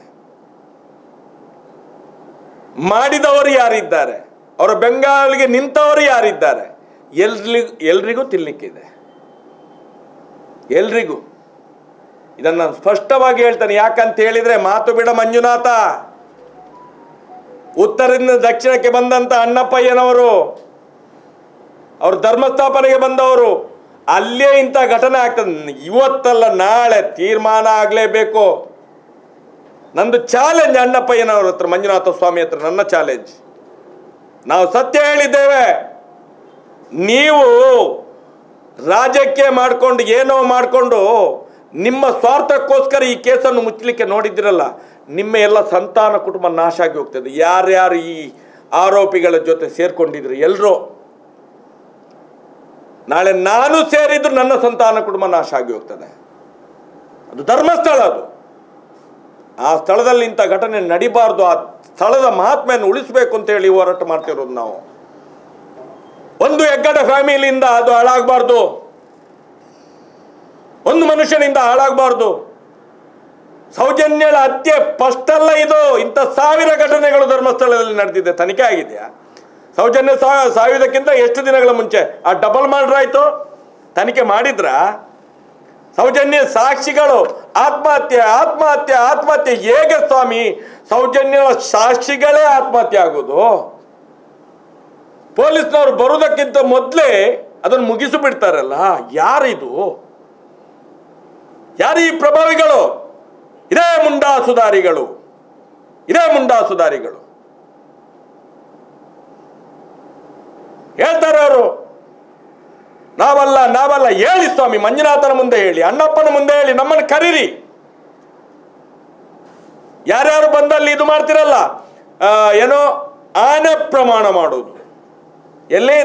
ಮಾಡಿದವರು ಯಾರಿದ್ದಾರೆ, ಅವರ ಬೆಂಗಾಲಿಗೆ ನಿಂತವರು ಯಾರಿದ್ದಾರೆ, ಎಲ್ರಿಗೂ ತಿನ್ಲಿಕ್ಕಿದೆ. ಎಲ್ರಿಗೂ. ಇದನ್ನು ನಾನು ಸ್ಪಷ್ಟವಾಗಿ ಹೇಳ್ತೇನೆ. ಯಾಕಂತ ಹೇಳಿದ್ರೆ, ಮಾತು ಬಿಡ ಮಂಜುನಾಥ, ಉತ್ತರದಿಂದ ದಕ್ಷಿಣಕ್ಕೆ ಬಂದಂತ ಅಣ್ಣಪ್ಪಯ್ಯನವರು, ಅವರು ಧರ್ಮಸ್ಥಾಪನೆಗೆ ಬಂದವರು, ಅಲ್ಲೇ ಇಂಥ ಘಟನೆ ಆಗ್ತದೆ. ಇವತ್ತಲ್ಲ ನಾಳೆ ತೀರ್ಮಾನ ಆಗಲೇಬೇಕು. ನಂದು ಚಾಲೆಂಜ್ ಅಣ್ಣಪ್ಪಯ್ಯನವ್ರ ಹತ್ರ, ಮಂಜುನಾಥ ಸ್ವಾಮಿ ಹತ್ರ ನನ್ನ ಚಾಲೆಂಜ್. ನಾವು ಸತ್ಯ ಹೇಳಿದ್ದೇವೆ. ನೀವು ರಾಜಕೀಯ ಮಾಡಿಕೊಂಡು ಏನೋ ಮಾಡಿಕೊಂಡು ನಿಮ್ಮ ಸ್ವಾರ್ಥಕ್ಕೋಸ್ಕರ ಈ ಕೇಸನ್ನು ಮುಚ್ಚಲಿಕ್ಕೆ ನೋಡಿದಿರಲ್ಲ, ನಿಮ್ಮ ಎಲ್ಲ ಸಂತಾನ ಕುಟುಂಬ ನಾಶ ಆಗಿ ಹೋಗ್ತದೆ. ಯಾರ್ಯಾರು ಈ ಆರೋಪಿಗಳ ಜೊತೆ ಸೇರ್ಕೊಂಡಿದ್ರು ಎಲ್ಲರೂ, ನಾಳೆ ನಾನು ಸೇರಿದ್ರು ನನ್ನ ಸಂತಾನ ಕುಟುಂಬ ನಾಶ ಆಗಿ ಹೋಗ್ತದೆ. ಅದು ಧರ್ಮಸ್ಥಳ. ಅದು ಆ ಸ್ಥಳದಲ್ಲಿ ಇಂಥ ಘಟನೆ ನಡಿಬಾರ್ದು. ಆ ಸ್ಥಳದ ಮಹಾತ್ಮೆಯನ್ನು ಉಳಿಸಬೇಕು ಅಂತ ಹೇಳಿ ಹೋರಾಟ ಮಾಡ್ತಿರೋದು ನಾವು. ಒಂದು ಹೆಗ್ಗಡೆ ಫ್ಯಾಮಿಲಿಯಿಂದ ಅದು ಹಾಳಾಗಬಾರ್ದು, ಒಂದು ಮನುಷ್ಯನಿಂದ ಹಾಳಾಗಬಾರ್ದು. ಸೌಜನ್ಯಳ ಹತ್ಯೆ ಫಸ್ಟ್ ಅಲ್ಲ ಇದು. ಇಂಥ 1000 ಘಟನೆಗಳು ಧರ್ಮಸ್ಥಳದಲ್ಲಿ ನಡೆದಿದೆ. ತನಿಖೆ ಆಗಿದೆಯಾ? ಸೌಜನ್ಯ ಸಾವಿದಕ್ಕಿಂತ ಎಷ್ಟು ದಿನಗಳ ಮುಂಚೆ ಆ ಡಬಲ್ ಮರ್ಡರ್ ಆಯ್ತು. ತನಿಖೆ ಮಾಡಿದ್ರ? ಸೌಜನ್ಯ ಸಾಕ್ಷಿಗಳು ಆತ್ಮಹತ್ಯೆ ಆತ್ಮಹತ್ಯೆ ಆತ್ಮಹತ್ಯೆ ಹೇಗೆ ಸ್ವಾಮಿ? ಸೌಜನ್ಯ ಸಾಕ್ಷಿಗಳೇ ಆತ್ಮಹತ್ಯೆ ಆಗೋದು? ಪೊಲೀಸ್ನವರು ಬರುವುದಕ್ಕಿಂತ ಮೊದಲೇ ಅದನ್ನು ಮುಗಿಸಿಬಿಡ್ತಾರಲ್ಲ. ಯಾರಿದು? ಯಾರು ಈ ಪ್ರಭಾವಿಗಳು? ಇದೇ ಮುಂಡಾ ಸುಧಾರಿಗಳು, ಇದೇ ಮುಂಡಾ ಸುಧಾರಿಗಳು ಹೇಳ್ತಾರೆ ಅವರು. ನಾವಲ್ಲ ನಾವಲ್ಲ. ಹೇಳಿ ಸ್ವಾಮಿ, ಮಂಜುನಾಥನ ಮುಂದೆ ಹೇಳಿ, ಅಣ್ಣಪ್ಪನ ಮುಂದೆ ಹೇಳಿ, ನಮ್ಮನ್ನು ಕರೀರಿ. ಯಾರ್ಯಾರು ಬಂದಲ್ಲಿ ಇದು ಮಾಡ್ತಿರಲ್ಲ, ಏನೋ ಆನೆ ಪ್ರಮಾಣ ಮಾಡೋದು ಎಲ್ಲಿ